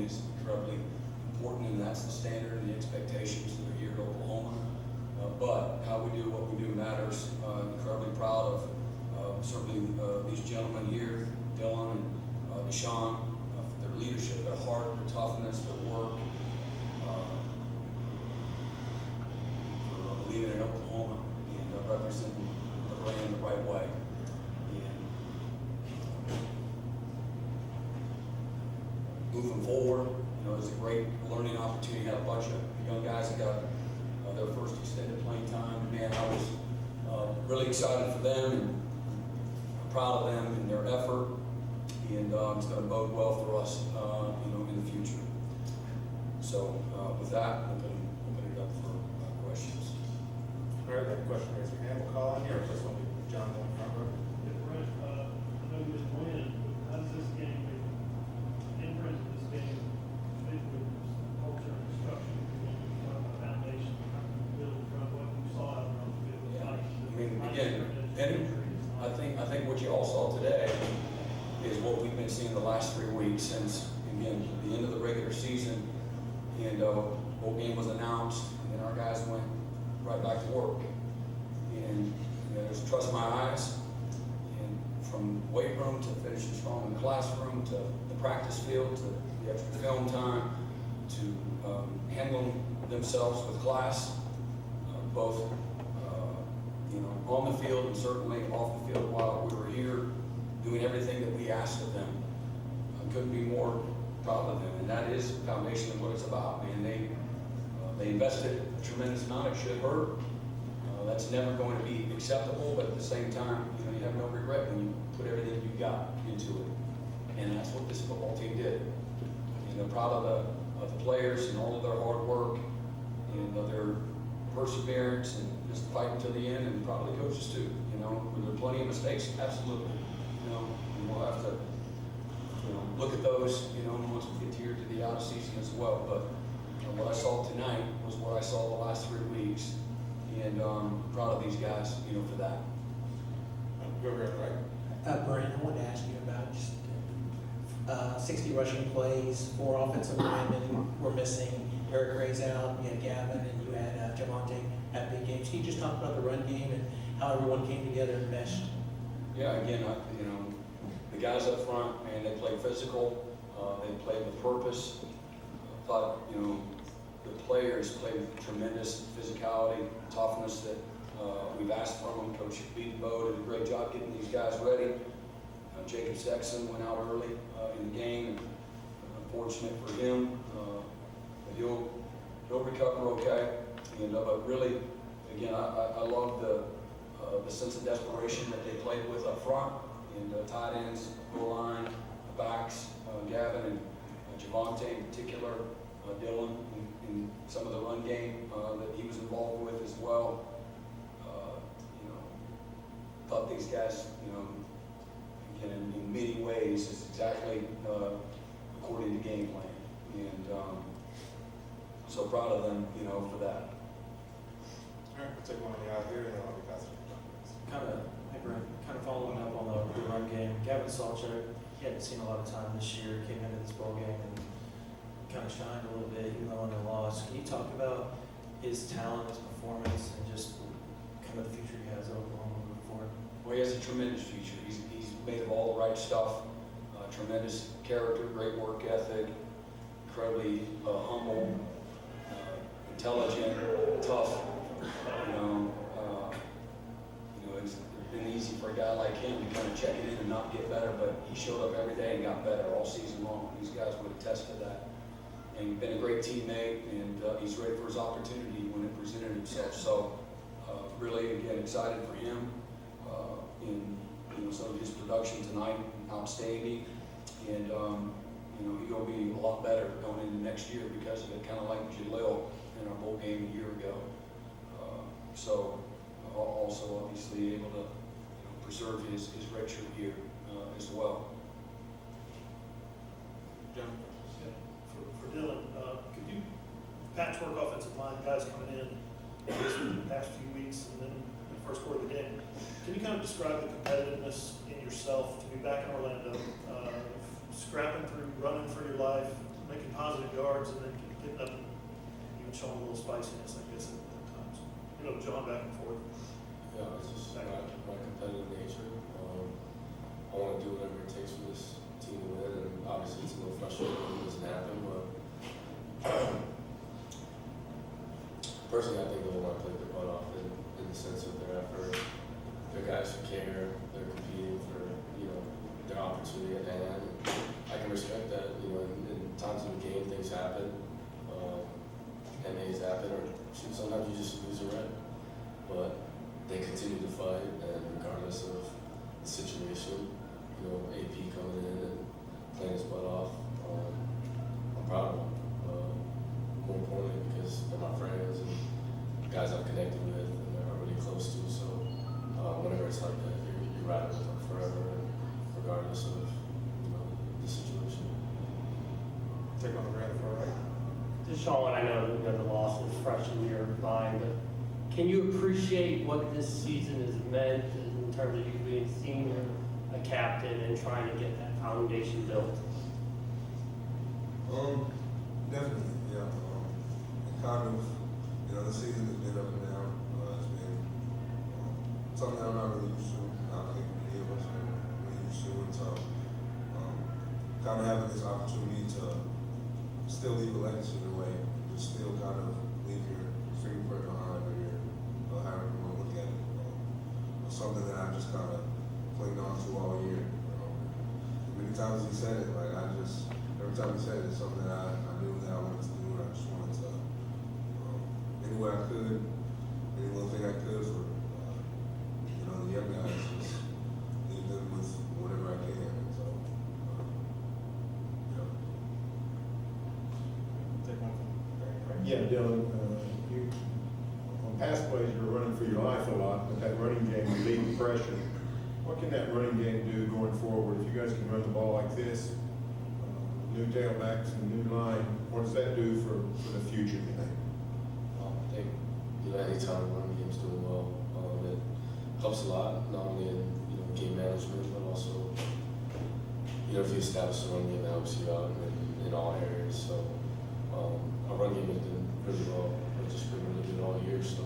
is incredibly important, and that's the standard and the expectations that are here at Oklahoma. But how we do what we do matters. Incredibly proud of certainly these gentlemen here, Dylan and Deshaun, for their leadership, their heart, their toughness, their work, for believing in Oklahoma and representing the brand the right way. And moving forward, it's a great learning opportunity. Had a bunch of young guys that got their first extended playing time. Man, I was really excited for them and proud of them and their effort. And it's going to bode well for us, in the future. So with that, open it up for questions. All right, that question, raise your hand. We'll call on you. Or first one, John, in front row. I know you just win, but how does this game, imprint of this game, fit with culture and construction, a foundation, build from what you saw out on the field? I think what you all saw today is what we've been seeing the last 3 weeks since, again, the end of the regular season, and bowl game was announced, and then our guys went right back to work. And there's trust in my eyes, and from weight room to finishing strong in the classroom to the practice field to the extra film time to handling themselves with class, both on the field and certainly off the field while we were here, doing everything that we asked of them. I couldn't be more proud of them, and that is the foundation of what it's about. Man, they invested a tremendous amount. It should hurt. That's never going to be acceptable, but at the same time, you have no regret when you put everything you got into it, and that's what this football team did. And they're proud of the players and all of their hard work and their perseverance and just fighting to the end, and probably coaches too. Were there plenty of mistakes? Absolutely. And we'll have to look at those, once we get here to the out of season as well. But what I saw tonight was what I saw the last 3 weeks, and proud of these guys, for that. Go right. Brian, I wanted to ask you about just 60 rushing plays, 4 offensive linemen were missing. Eric Ray's out, you had Gavin, and you had Javonte at big games. Can you just talk about the run game and how everyone came together and meshed? Yeah, again, the guys up front, man, they played physical. They played with purpose. I thought, the players played with tremendous physicality, toughness that we've asked from them. Coach Cheez-It did a great job getting these guys ready. Jacob Sexton went out early in the game, and unfortunate for him, but he'll recover okay. And but really, again, I love the sense of desperation that they played with up front, and tight ends, goal line, the backs, Gavin and Javonte in particular, Dylan in some of the run game that he was involved with as well. Thought these guys, again, in many ways, is exactly according to game plan, and so proud of them, for that. All right, we'll take one on the out here, and then I'll be passing it. Kind of following up on the run game. Gavin Salchuk, he hadn't seen a lot of time this year, came into this bowl game and kind of shined a little bit, even though in the loss. Can you talk about his talent, his performance, and just kind of the future he has at Oklahoma moving forward? Well, he has a tremendous future. He's made of all the right stuff. Tremendous character, great work ethic, incredibly humble, intelligent, tough. It's been easy for a guy like him to kind of check it in and not get better, but he showed up every day and got better all season long. These guys would attest to that. And he's been a great teammate, and he's ready for his opportunity when it presented himself. So really, again, excited for him. In some of his production tonight, outstanding. And he's going to be a lot better going into next year because of it, kind of like Jalil in our bowl game a year ago. So also obviously able to preserve his redshirt year as well. John? For Dylan, could you patchwork offensive line guys coming in the past few weeks and then in the first quarter of the game? Can you kind of describe the competitiveness in yourself to be back in Orlando, scrapping through, running for your life, making positive yards and then getting up, Even showing a little spiciness, I guess, at times. John back and forth. Yeah, it's just my competitive nature. I want to do whatever it takes for this team to win, and obviously it's a little frustrating when it doesn't happen, but personally I think they'll want to play their butt off in the sense of their effort. They're guys who care, they're competing for, their opportunity at hand. I can respect that, in times in the game things happen, MAs happen, or sometimes you just lose a rep. But they continue to fight, and regardless of the situation, AP coming in and playing his butt off, I'm proud of them. More importantly, because they're my friends and guys I'm connected with and they're really close to. So whenever it's like that, you're riding with them forever, and regardless of the situation. Take on the ground for right. Sean, I know the loss is fresh in your mind, but can you appreciate what this season has meant in terms of you being senior, a captain, and trying to get that foundation built? Definitely, yeah. And kind of, the season has been up and down. It's been something that I'm not really used to. I think many of us are really used to it. So, kind of having this opportunity to still leave a legacy in a way, but still kind of leave your fingerprint behind, or however you want to look at it. Was something that I just kind of clinged on to all year. Many times he said it, every time he said it, it's something that I knew that I wanted to do, and I just wanted to, any way I could, any little thing I could for, the young guys, just leave them with whatever I can. And so, Take one from Yeah, Dylan, you, on past plays, you're running for your life a lot, but that running game, you lead pressure. What can that running game do going forward? If you guys can run the ball like this, new tailbacks and new line, what does that do for the future, you think? I think, anytime one game's doing well, it helps a lot, not only in, game management, but also, if you establish a run game, that helps you out in all areas. So, our run game has been really well. It's just been really good all year. So,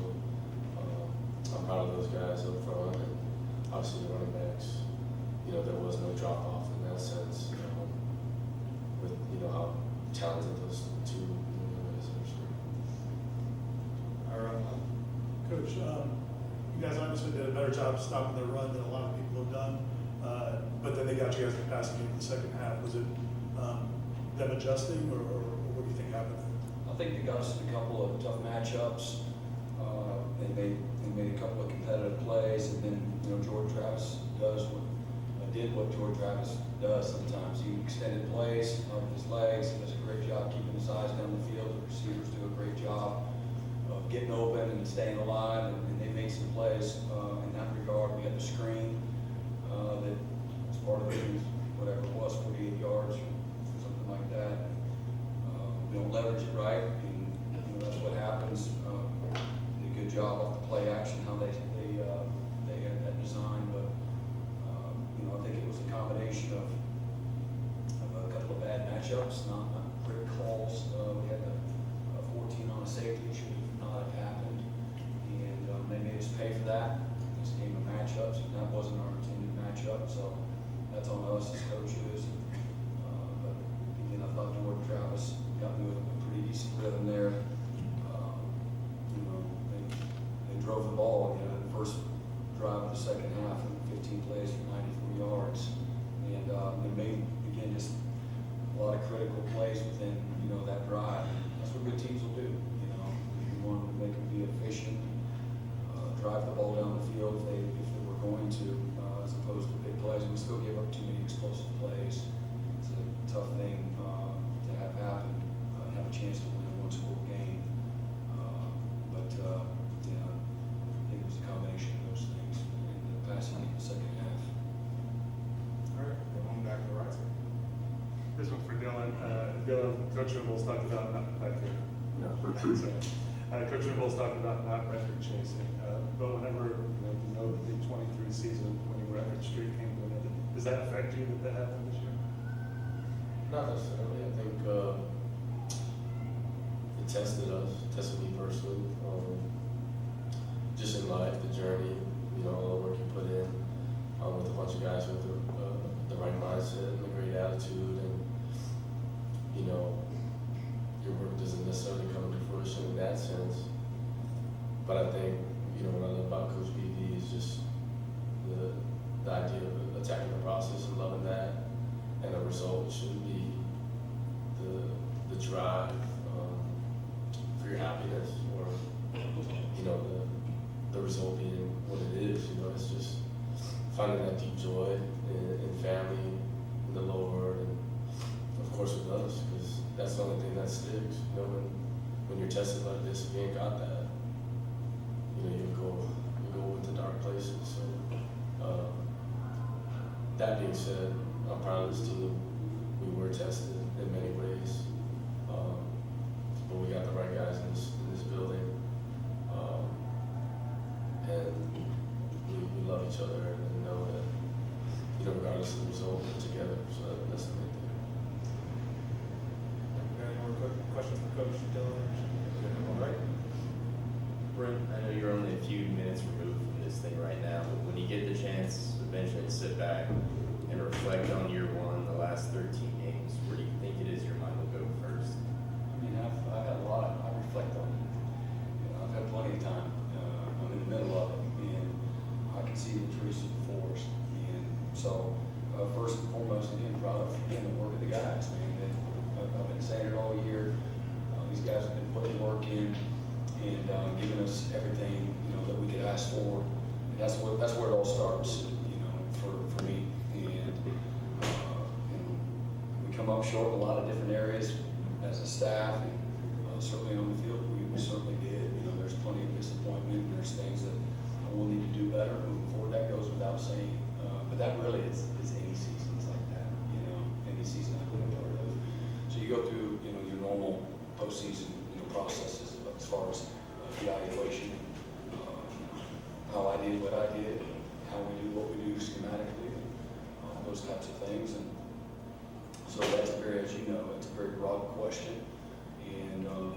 I'm proud of those guys up front, and obviously the running backs. There was no drop off in that sense. With how talented those two guys are. Coach, you guys obviously did a better job stopping their run than a lot of people have done, but then they got you guys the passing game in the second half. Was it them adjusting, or what do you think happened? I think they got us in a couple of tough matchups. They made a couple of competitive plays, and then Jordan Travis did what Jordan Travis does sometimes. He extended plays with his legs. He does a great job keeping his eyes down the field. The receivers do a great job of getting open and staying alive, and they made some plays in that regard. We had the screen that was part of it, whatever it was, 48 yards or something like that. We don't leverage it right, and that's what happens. Did a good job off the play action, how they had that design, but I think it was a combination of a couple of bad matchups, not great calls. We had a 14 on a safety, should not have happened, and they made us pay for that. This game of matchups, and that wasn't our intended matchup, so that's on us as coaches. But again, I thought Jordan Travis got me with a pretty decent rhythm there. They drove the ball, in the first drive of the second half, and 15 plays for 94 yards, and they made, again, just a lot of critical plays within that drive. That's what good teams will do. If you want to make them be efficient, drive the ball down the field if they were going to, as opposed to big plays. We still give up too many explosive plays. It's a tough thing to have happen and have a chance to win a one-score game. But I think it was a combination of those things in the passing in the second half. All right, going back to the right side. This one's for Dylan. Dylan, Coach Ribble's talked about not back there. No, Coach Ribble's talked about not record chasing, but whenever you know the 23 season when your record streak came to an end, does that affect you that happened this year? Not necessarily. I think tested us, tested me personally, just in life, the journey, you know, all the work you put in, with a bunch of guys with the right mindset and a great attitude, and, you know, your work doesn't necessarily come to fruition in that sense. But I think, you know, what I love about Coach BB is just the idea of attacking the process and loving that, and the result shouldn't be the drive for your happiness, or, you know, the result being what it is. You know, it's just finding that deep joy in family, in the Lord, and of course with us, because that's the only thing that sticks. You know, when you're tested like this, if you ain't got that, you know, you go into dark places. So that being said, I'm proud of this team. We were tested in many ways, but we got the right guys in this building, and we love each other and know that, you know, regardless of the result, we're together. So that's the main thing. Any more questions for Coach Dillon? All right. Brent, I know you're only a few minutes removed from this thing right now, but when you get the chance eventually to sit back and reflect on year one, the last 13 games, where do you think it is your mind will go first? I mean, I've had a lot. I reflect on it. You know, I've had plenty of time. I'm in the middle of it, and I can see the trees through the forest. And so, first and foremost, again, proud of the work of the guys. Man, I've been saying it all year. These guys have been putting work in and giving us everything, you know, that we could ask for. And that's where it all starts, you know, for me. And we come up short in a lot of different areas as a staff, and certainly on the field, we certainly did. You know, there's plenty of disappointment, and there's things that we'll need to do better moving forward. That goes without saying. But that really is any seasons like that, you know, any season I've been a part of. So you go through, you know, your normal postseason, you know, processes as far as evaluation, how I did what I did, how we do what we do schematically, those types of things. And so that's very, as you know, it's a very broad question. And, you know,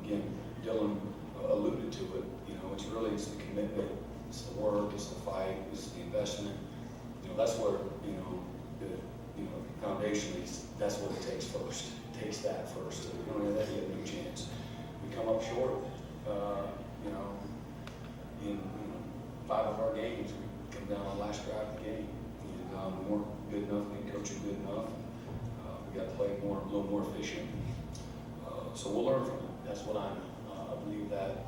again, Dylan alluded to it, you know, it's the commitment, it's the work, it's the fight, it's the investment. You know, that's where, you know, foundationally, that's what it takes first. It takes that first. So we don't have that, you have no chance. We come up short, you know, in 5 of our games, we come down on the last drive of the game. And we weren't good enough, we didn't coach it good enough. We got to play a little more efficient. So we'll learn from it. That's what I know. I believe that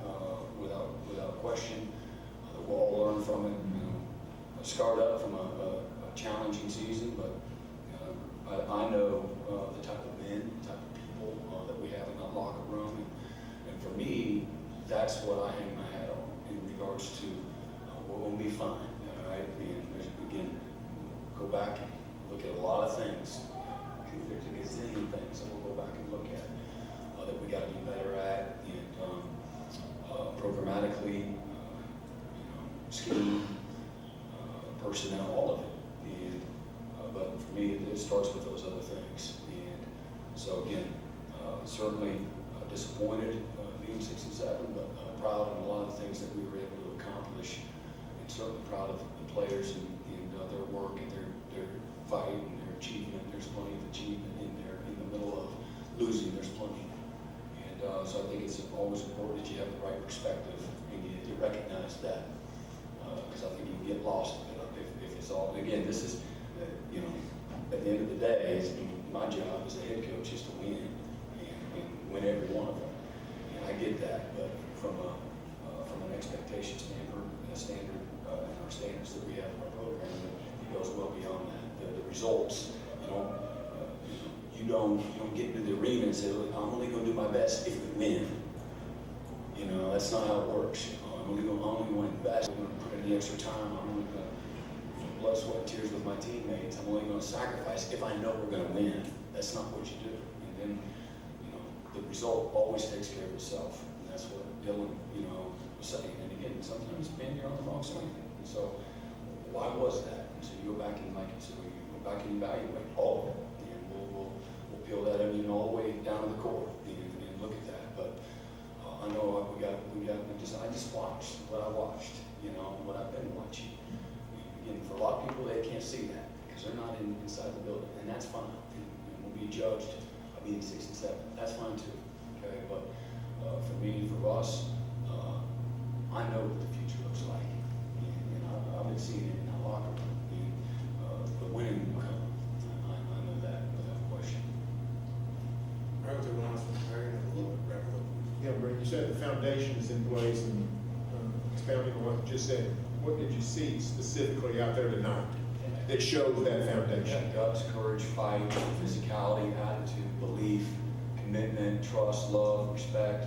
without question. We'll all learn from it. You know, scarred up from a challenging season, but I know the type of men, the type of people that we have in that locker room, and for me, that's what I hang my hat on in regards to what will be fine. All right, and again, go back and look at a lot of things. There's a gazillion things that we'll go back and look at that we got to be better at, and programmatically, scheme, personnel, all of it. And but for me, it starts with those other things. And so again, certainly disappointed being 6 and 7, but proud of a lot of the things that we were able to accomplish, and certainly proud of the players and their work and their fight and their achievement. There's plenty of achievement in there. In the middle of losing, there's plenty. And so I think it's always important that you have the right perspective and you recognize that, because I think you can get lost if it's all. Again, this is, you know, at the end of the day, my job as a head coach is to win and win every one of them. And I get that, but from an expectation standard, and our standards that we have in our program, it goes well beyond that. The results, you don't get into the arena and say, look, I'm only going to do my best if we win. You know, that's not how it works. I'm only going to invest. I'm going to put in the extra time. I'm only going to blood, sweat, and tears with my teammates. I'm only going to sacrifice if I know we're going to win. That's not what you do. And then, the result always takes care of itself. And that's what Dylan, was saying. And again, sometimes, man, you're on the wrong swing. And so, why was that? And so you go back and, like you said, you go back and evaluate all of it. And we'll peel that onion all the way down to the core and look you know, what I've been watching. Again, for a lot of people, they can't see that because they're not inside the building, and that's fine. And we'll be judged by being 6 and 7. That's fine too. Okay, but for me, for us, I know what the future looks like, and I've been seeing it in our locker room. The winning will come. I know that without question. All right, we'll take one last one, Larry, and we'll wrap it up. Yeah, Brent, you said the foundation is in place, and expounding on what you just said, what did you see specifically out there tonight that shows that foundation? Guts, courage, fight, physicality, attitude, belief, commitment, trust, love, respect.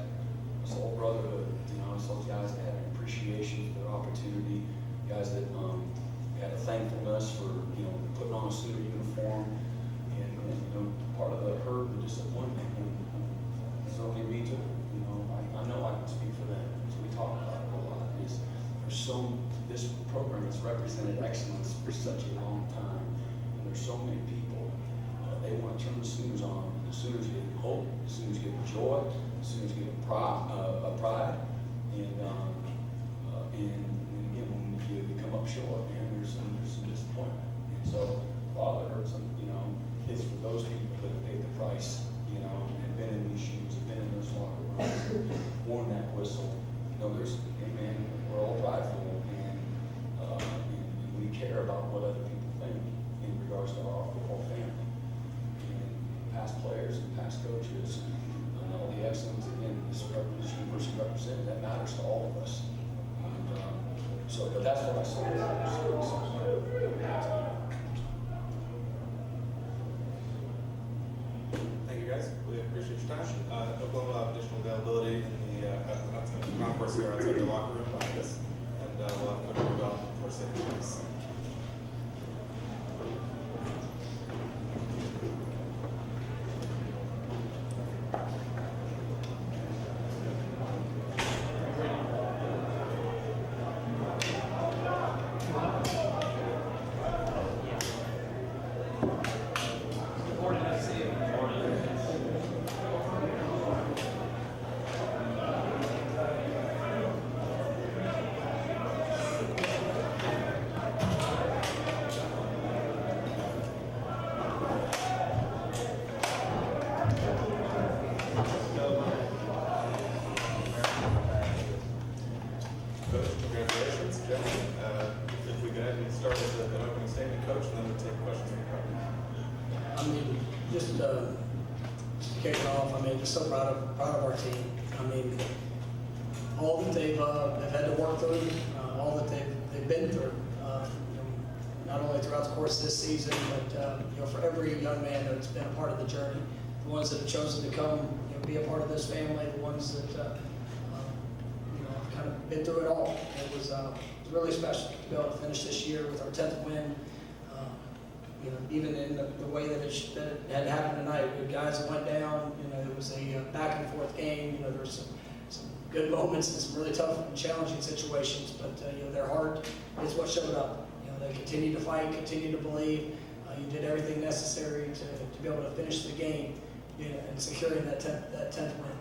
It's all brotherhood. You know, it's those guys that had an appreciation for their opportunity, guys that had a thankfulness for, you know, putting on a Sooner uniform, and you know, part of the hurt and disappointment. And it's only me too. You know, I know I can speak for them. So we talk about it a lot. This program has represented excellence for such a long time, and there's so many people. They want to turn the Sooners on. The Sooners get hope. The Sooners get joy. The Sooners get pride. And again, when you come up short, man, there's some disappointment. And so, Father heard some, you know, it's for those people that have paid the price, you know, and been in these shoes, have been in those locker rooms, worn that whistle. You know, there's, amen, we're all prideful, and we care about what other people think in regards to our football family. And past players and past coaches and all the excellence, again, this university represented, that matters to all of us. And but that's what I saw. Thank you, guys. We appreciate your time. Oklahoma will have additional availability in the concourse here outside the locker room behind us, and we'll have Coach Rubel for signature. Coach, congratulations, gentlemen. If we could have you start with an opening statement, Coach, and then we'll take questions from the crowd. I mean, just to kick it off, I mean, just so proud of our team. I mean, all that they've had to work through, all that they've been through, you know, not only throughout the course of this season, but you know, for every young man that's been a part of the journey, the ones that have chosen to come, you know, be a part of this family, the ones that you know, kind of been through it all. It was really special to be able to finish this year with our 10th win. You know, even in the way that it had happened tonight, we had guys that went down. You know, it was a back and forth game. You know, there were some good moments and some really tough and challenging situations. But you know, their heart is what showed up. You know, they continued to fight, continued to believe. You did everything necessary to be able to finish the game, you know, and securing that 10th win.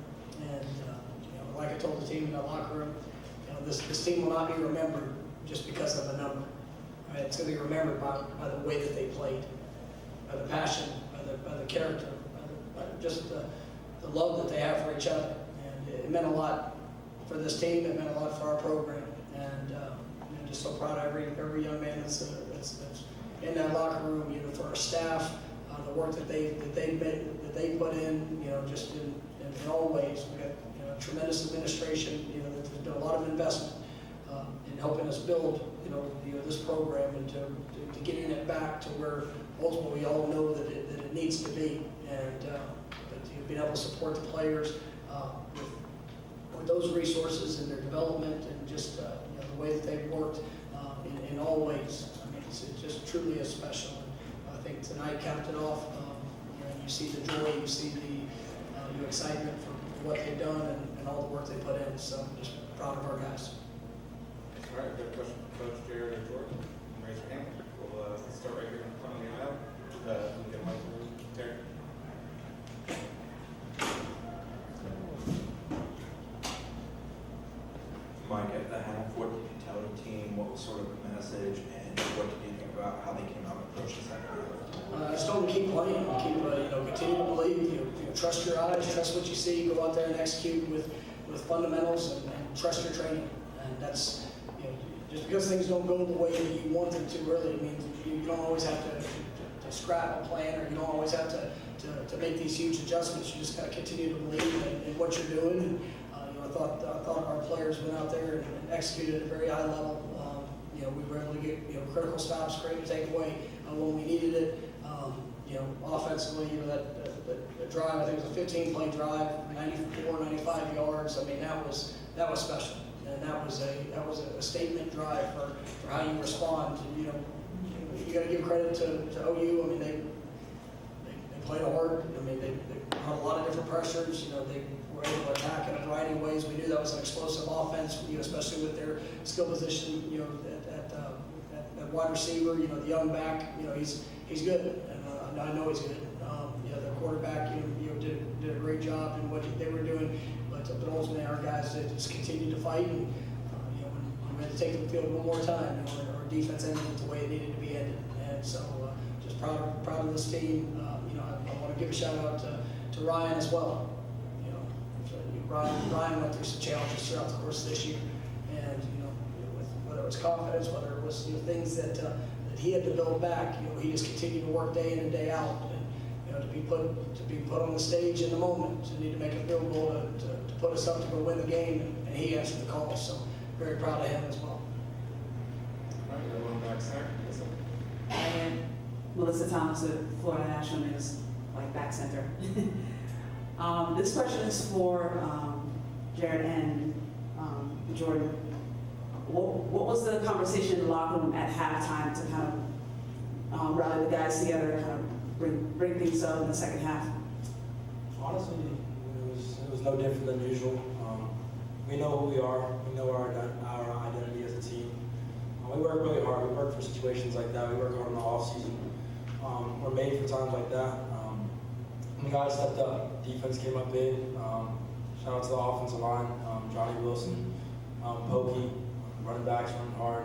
And you know, like I told the team in the locker room, you know, this team will not be remembered just because of a number. Right? It's going to be remembered by the way that they played, by the passion, by the character, by just the love that they have for each other. And it meant a lot for this team. It meant a lot for our program. And you know, just so proud of every young man that's in that locker room. You know, for our staff, the work that they put in. You know, just in all ways. We got, you know, tremendous administration. You know, there's been a lot of investment in helping us build, you know, this program and to getting it back to where ultimately we all know that it needs to be. And but being able to support the players with those resources and their development and just you know, the way that they've worked in all ways. I mean, it just truly is special. And I think tonight capped it off. You know, you see the joy, you see the excitement for what they've done and all the work they put in. So I'm just proud of our guys. All right, we've got a question from Coach Jared or Jordan. Raise your hand. We'll start right here in front of the aisle. We can get a mic from Terry. Mike, at the half, what did you tell the team team? What was sort of the message, and what did you think about how they came out and approached the second half? Just told them to keep playing, continue to believe, trust your eyes, trust what you see, go out there and execute with fundamentals and trust your training. And that's, just because things don't go the way that you want them to really, I mean, you don't always have to scrap a plan, or you don't always have to make these huge adjustments. You just got to continue to believe in what you're doing. And, I thought our players went out there and executed at a very high level. We were able to get critical stops, create a takeaway when we needed it. Offensively, that drive, I think it was a 15-play drive, 94, 95 yards. I mean, that was special, and that was a statement drive for how you respond. You got to give credit to OU. I mean, they played hard. I mean, they had a lot of different pressures. They were able to attack in a variety of ways. We knew that was an explosive offense, especially with their skill position, at wide receiver. The young back, he's good, and I know he's good. The quarterback, did a great job in what they were doing, but ultimately our guys just continued to fight, and when we had to take the field one more time, our defense ended it the way it needed to be ended, and so just proud of this team. I want to give a shout out to Ryan as well. Ryan went through some challenges throughout the course of this year, and with whether it was confidence, whether it was things that he had to build back, he just continued to work day in and day out, and to be put on the stage in the moment, to need to make a field goal to put us up to go win the game, and he answered the call. So very proud of him as well. All right, everyone back center. And Melissa Thomas with Florida National News, back center. This question is for Jared and Jordan. What was the conversation in the locker room at halftime to kind of rally the guys together and kind of bring things up in the second half? Honestly, it was no different than usual. We know who we are. We know our identity as a team. We work really hard. We work for situations like that. We work hard in the off season. We're made for times like that. The guys stepped up. Defense came up big. Shout out to the offensive line, Johnny Wilson, Pokey, running backs running hard.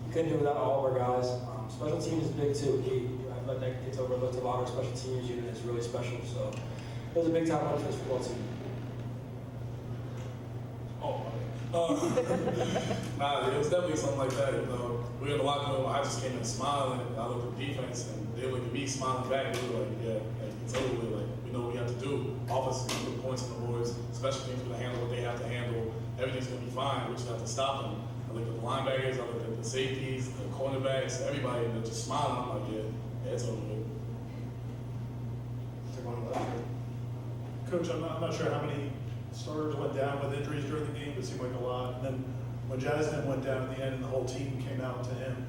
We couldn't do without all of our guys. Special teams is big too. I let that get overlooked a lot. Our special teams unit is really special. So it was a big time win for this football team. It was definitely something like that. We were in the locker room. I just came in smiling. I looked at the defense, and they looked at me smiling back. We were like, yeah, it's over with. We know what we have to do. Offense is going to put points on the boards. Special teams are going to handle what they have to handle. Everything's going to be fine. We just have to stop them. I looked at the linebackers. I looked at the safeties, the cornerbacks, everybody. They're just smiling. I'm like, yeah, it's over with. Coach, I'm not sure how many starters went down with injuries during the game, but it seemed like a lot. And then when Jasmine went down at the end and the whole team came out to him,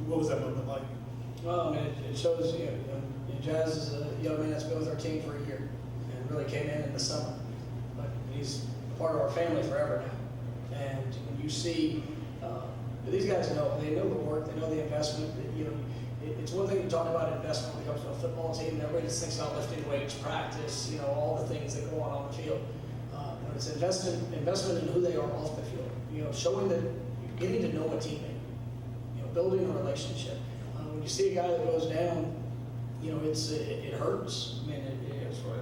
what was that moment like? Well, I mean, it shows, Jazz is a young man that's been with our team for a year and really came in the summer. But he's part of our family forever now. And when you see, these guys they know the work, they know the investment. It's one thing to talk about investment when it comes to a football team. Everybody just thinks about lifting weights, practice, all the things that go on the field. It's investment in who they are off the field. Showing that you're getting to know a teammate, building a relationship. When you see a guy that goes down, it hurts. I mean,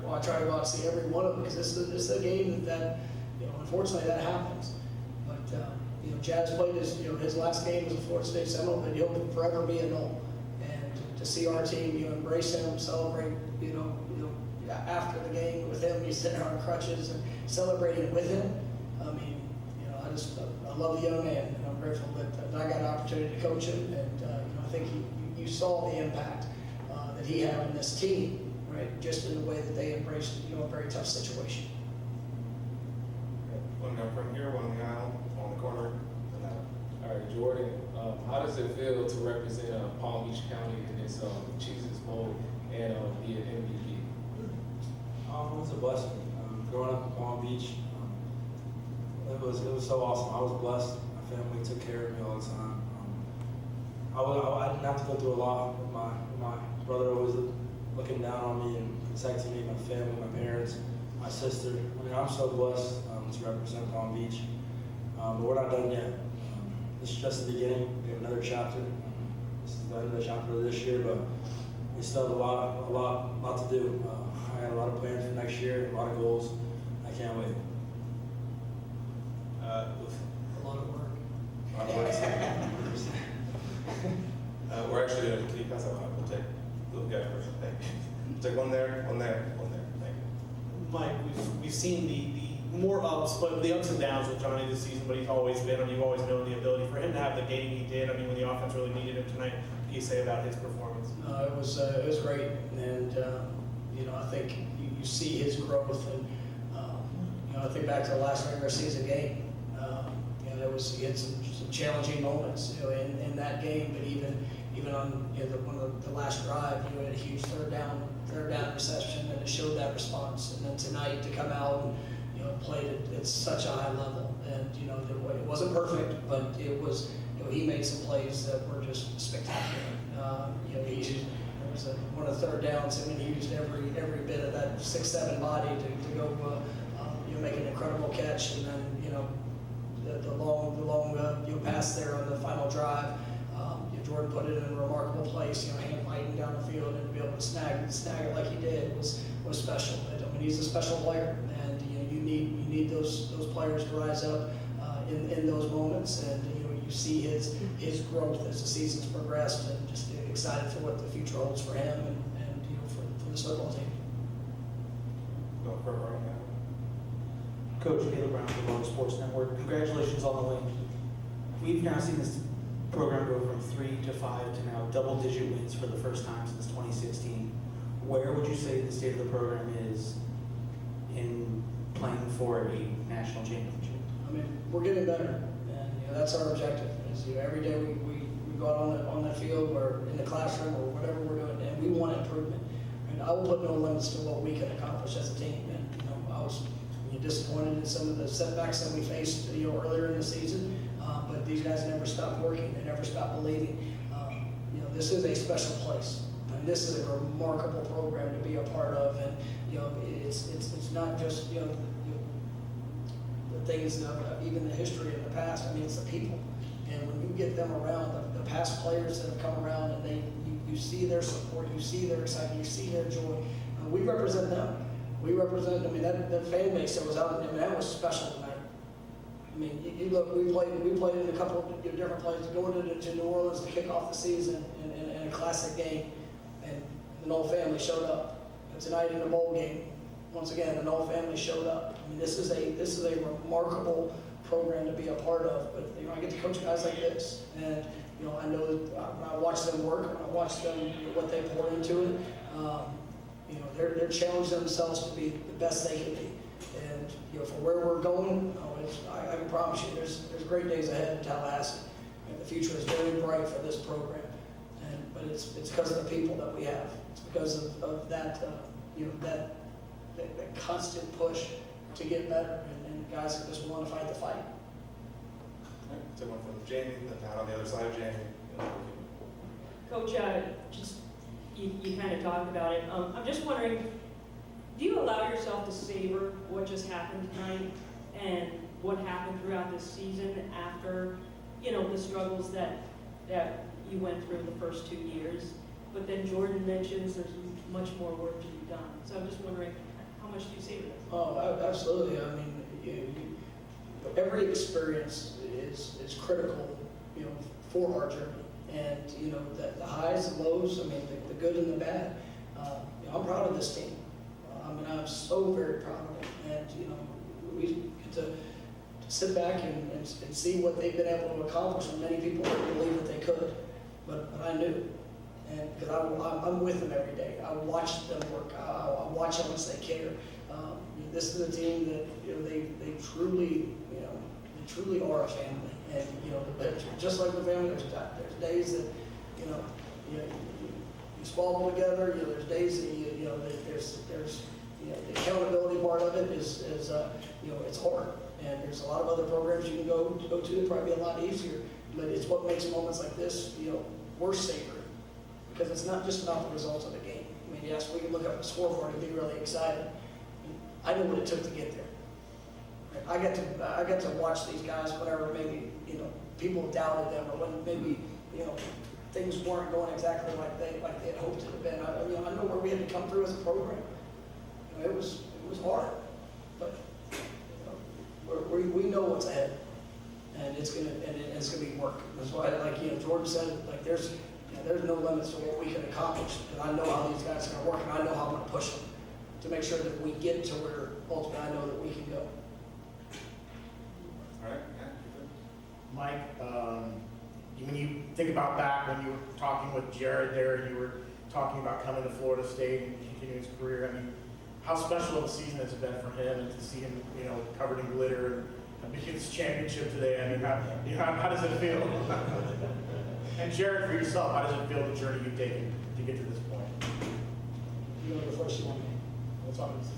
I try to go out and see every one of them because this is a game that unfortunately that happens. But Jazz played his last game was a Florida State Seminole, but he'll forever be a Nole. And to see our team, embrace him, celebrate, after the game with him, he's sitting on crutches and celebrating with him. I mean, I love the young man, and I'm grateful that I got an opportunity to coach him, and I think you saw the impact that he had on this team, right? Just in the way that they embraced, a very tough situation. One down front here, one on the aisle, on the corner. All right, Jordan, how does it feel to represent Palm Beach County in this Cheez-It Bowl and be an MVP? It was a blessing. Growing up in Palm Beach, it was so awesome. I was blessed. My family took care of me all the time. I didn't have to go through a lot with my brother always looking down on me and protecting me, my family, my parents, my sister. I mean, I'm so blessed to represent Palm Beach. But we're not done yet. this is just the beginning. We have another chapter. This is the end of the chapter of this year, but we still have a lot to do. I got a lot of plans for next year, a lot of goals. I can't wait. A lot of work. A lot of work. We're actually going to, can you pass that one up? We'll take little guy first. Thank you. We'll take one there, one there, one there. Thank you. Mike, we've seen the more ups, but the ups and downs with Johnny this season, but he's always been, you've always known the ability for him to have the game he did. When the offense really needed him tonight, what can you say about his performance? It was great, and I think you see his growth, and I think back to the last regular season game. He had some challenging moments, in that game, but even on one of the last drive, he had a huge third down reception, and it showed that response. And then tonight to come out and played at such a high level, and it wasn't perfect, but it was. He made some plays that were just spectacular. There was one of the third downs, and he used every bit of that 6'7" body to go make an incredible catch, and then the long pass there on the final drive. Jordan put it in a remarkable place, hand fighting down the field, and to be able to snag it like he did was special. But, he's a special player, and you need those players to rise up in those moments, and you see his growth as the season's progressed, and just excited for what the future holds for him and for this football team. Go for it right now. Coach Caleb Brown from Rowan Sports Network. Congratulations on the win. We've now seen this program go from 3 to 5 to now double-digit wins for the first time since 2016. Where would you say the state of the program is in playing for a national championship? We're getting better, and that's our objective. Is every day we go out on that field or in the classroom or whatever we're doing, and we want improvement. And I will put no limits to what we can accomplish as a team. And I was disappointed in some of the setbacks that we faced earlier in the season, but these guys never stopped working. They never stopped believing. This is a special place, and this is a remarkable program to be a part of. And it's not just the things of even the history of the past. It's the people, and when you get them around, the past players that have come around, and you see their support, you see their excitement, you see their joy. We represent them. We represent. That fan base that was out. That was special tonight. You look. We played in a couple of different places, going to New Orleans to kick off the season in a classic game, and the Knoll family showed up. And tonight in the bowl game, once again, the Knoll family showed up. This is a remarkable program to be a part of. But I get to coach guys like this, and I know that when I watch them work, I watch them what they pour into it. They're challenging themselves to be the best they can be, and for where we're going, I can promise you, there's great days ahead in Tallahassee, and the future is very bright for this program. But it's because of the people that we have. It's because of that that constant push to get better, and guys that just want to fight the fight. All right, take one from Jamie, down on the other side, Jamie. Coach, you kind of talked about it. I'm just wondering, do you allow yourself to savor what just happened tonight and what happened throughout this season after, the struggles that you went through the first 2 years? But then Jordan mentions there's much more work to be done. So I'm just wondering, how much do you savor this? Oh, absolutely. Every experience is critical, for our journey. And the highs and lows, the good and the bad. I'm proud of this team. I'm so very proud of them. And we get to sit back and see what they've been able to accomplish. And many people didn't believe that they could, but I knew. And because I'm with them every day. I watch them work. I watch how much they care. This is a team that they truly are a family. And just like the family, there's days that you squabble together. There's days that there's the accountability part of it is it's hard. And there's a lot of other programs you can go to that probably be a lot easier. But it's what makes moments like this worth savoring, because it's not just about the results of the game. Yes, we can look up the scoreboard and be really excited. I know what it took to get there. I got to watch these guys whenever maybe, people doubted them, or when maybe, things weren't going exactly like they had hoped it had been. I know where we had to come through as a program. It was hard, but we know what's ahead, and it's gonna be work. That's why, like Jordan said, like there's no limits to what we can accomplish, and I know how these guys are gonna work, and I know how I'm gonna push them to make sure that we get to where ultimately I know that we can go. All right, yeah, Mike, when you think about back when you were talking with Jared there, and you were talking about coming to Florida State and continuing his career, I mean, how special of a season has it been for him, and to see him, covered in glitter and be his championship today? I mean, how does it feel? And Jared, for yourself, how does it feel, the journey you've taken to get to this point? You know, the first one. What's on this?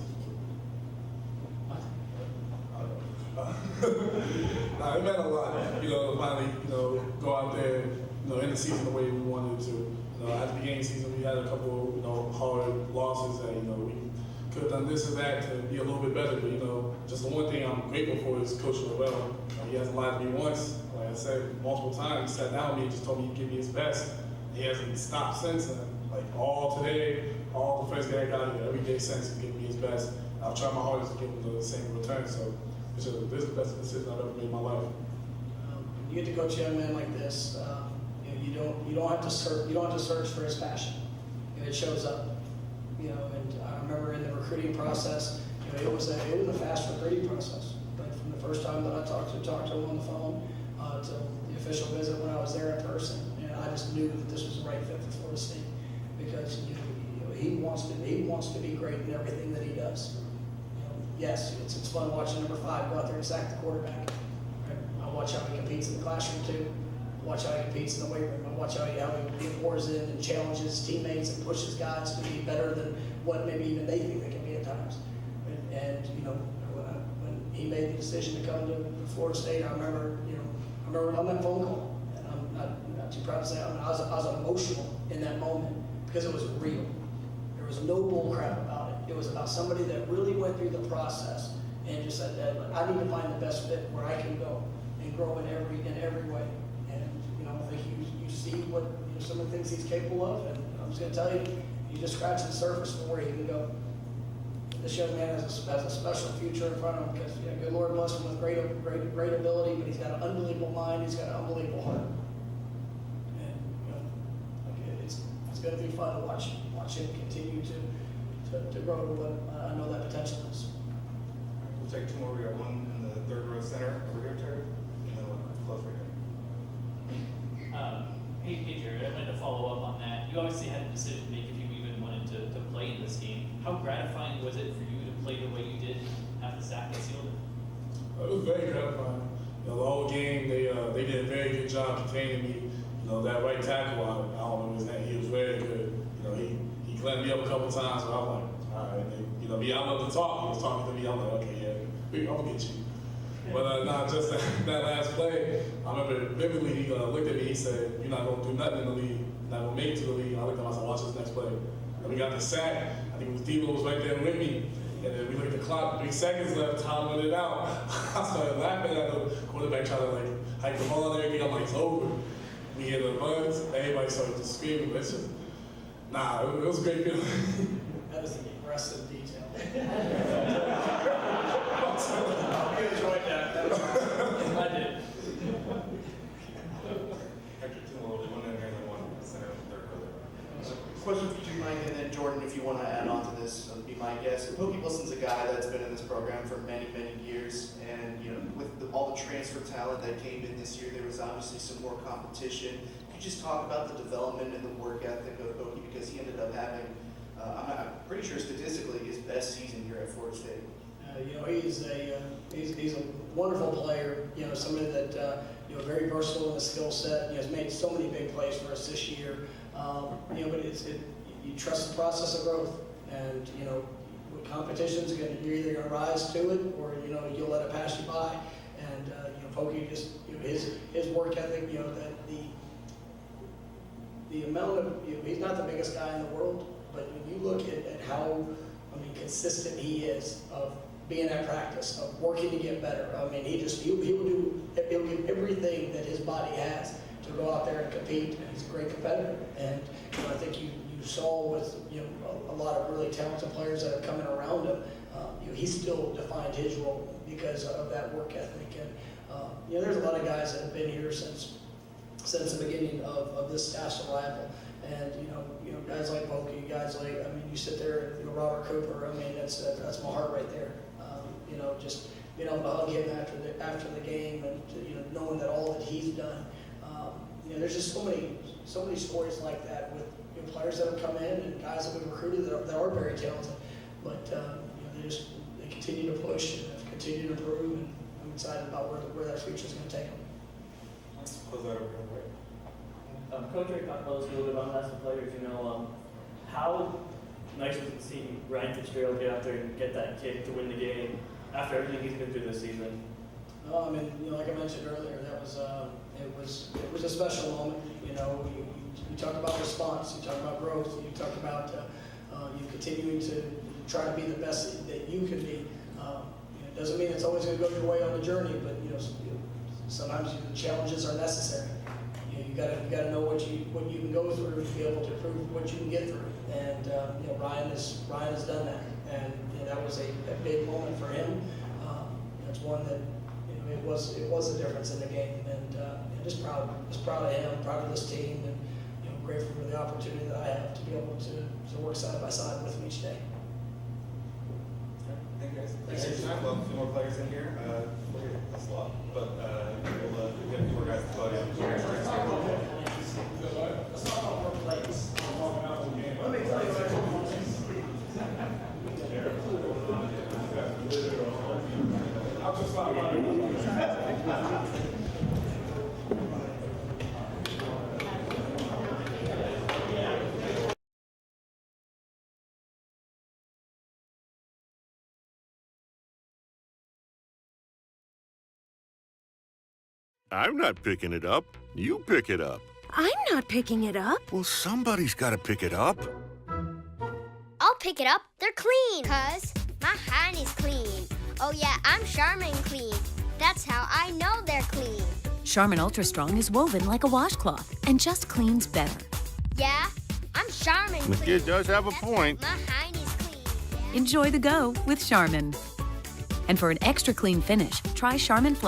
It meant a lot, to finally, go out there, end the season the way we wanted to. At the beginning of the season, we had a couple, hard losses that, we could have done this or that to be a little bit better. But, just the one thing I'm grateful for is Coach Norvell. He hasn't lied to me once. Like I said multiple times, he sat down with me and just told me he'd give me his best. He hasn't stopped since then. Like all today, all the first day I got here, every day since, he's giving me his best. I've tried my hardest to give him the same return. So this is the best decision I've ever made in my life. You get to coach a young man like this. You don't have to search for his passion. It shows up. And I remember in the recruiting process, it was a fast recruiting process. But from the first time that I talked to him on the phone to the official visit when I was there in person, I just knew that this was the right fit for Florida State, because he wants to be great in everything that he does. Yes, it's fun watching number 5 go out there and sack the quarterback. I watch how he competes in the classroom too. I watch how he competes in the weight room. I watch how he pours in and challenges teammates and pushes guys to be better than what maybe even they think they can be at times. And when he made the decision to come to Florida State, I remember on that phone call, and I'm not too proud to say, I was emotional in that moment because it was real. There was no bull crap about it. It was about somebody that really went through the process and just said, I need to find the best fit where I can go and grow in every way. And I think you see what some of the things he's capable of, and I'm just going to tell you, you just scratch the surface for where he can go. This young man has a special future in front of him, because good Lord bless him with great ability, but he's got an unbelievable mind. He's got an unbelievable heart, and it's going to be fun to watch him continue to grow to what I know that potential is. We'll take 2 more. We got one in the 3rd row center over here, Terry, and then we'll close right here. Hey Jared, I wanted to follow up on that. You obviously had a decision to make if you even wanted to play in this game. How gratifying was it for you to play the way you did, have the sack that sealed it? It was very gratifying. The whole game, they did a very good job containing me. That right tackle, I don't know his name, he was very good. He cleaned me up a couple times, so I was like, all right. And me, I love to talk. He was talking to me. I'm like, okay, yeah, I'm gonna get you. But just that last play, I remember vividly, he looked at me, he said, you're not going to do nothing in the league, you're not going to make it to the league. And I looked at him, I said, watch this next play. And we got the sack, I think it was Debo was right there with me, and then we looked at the clock, 3 seconds left, time went it out. I started laughing at the quarterback trying to hike the ball and everything. I'm like, it's over. We hear the buzz, everybody started just screaming. It's just, it was a great feeling. That was an aggressive detail. You enjoyed that. I did. Actually, 2 more. One in here and then one in the center of the 3rd row. Question for you, Mike, and then Jordan, if you want to add on to this, be my guest. Pokey Wilson's a guy that's been in this program for many, many years, and with all the transfer talent that came in this year, there was obviously some more competition. Could you just talk about the development and the work ethic of Pokey, because he ended up having, I'm pretty sure statistically, his best season here at Florida State. He's a wonderful player. Somebody that very versatile in the skill set. He has made so many big plays for us this year. But you trust the process of growth, and with competitions, you're either going to rise to it, or you'll let it pass you by. And Pokey just his work ethic. That the amount of he's not the biggest guy in the world, but when you look at how I mean, consistent he is of being at practice, of working to get better. I mean, he'll give everything that his body has to go out there and compete, and he's a great competitor. And you know, I think you saw with a lot of really talented players that are coming around him, he still defined his role because of that work ethic. And there's a lot of guys that have been here since the beginning of this staff's arrival. And guys like Pokey, guys like, I mean, you sit there, Robert Cooper. I mean, that's my heart right there. Just being able to hug him after the game, and knowing that all that he's done. There's just so many stories like that with players that have come in and guys that we've recruited that are very talented, but they continue to push and continue to improve, and I'm excited about where that future is going to take them. Let's close that over real quick. Coach Rick talked about this a little bit on last players. How nice was it to see Ryan Fitzgerald get out there and get that kick to win the game after everything he's been through this season? No, I mean, like I mentioned earlier, that was it was a special moment. You talk about response, you talk about growth, you talk about you continuing to try to be the best that you can be. It doesn't mean it's always going to go your way on the journey, but sometimes the challenges are necessary. You got to know what you can go through to be able to prove what you can get through. And Ryan has done that, and that was a big moment for him. It's one that it was a difference in the game, and just proud of him, proud of this team, and grateful for the opportunity that I have to be able to work side by side with him each day. Thank you guys. Thanks for your time. Well, a few more players in here. That's a lot, but we'll get a few more guys to plug in. Let's talk about more plays. Let me tell you I'm not picking it up. You pick it up. I'm not picking it up. Well, somebody's got to pick it up. I'll pick it up. They're clean. 'Cause my hiney's clean. Oh yeah, I'm Charmin clean. That's how I know they're clean. Charmin Ultra Strong is woven like a washcloth and just cleans better. Yeah, I'm Charmin The clean. kid does have a That's point. My hiney's clean. Enjoy the go with Charmin. And for an extra clean finish, try Charmin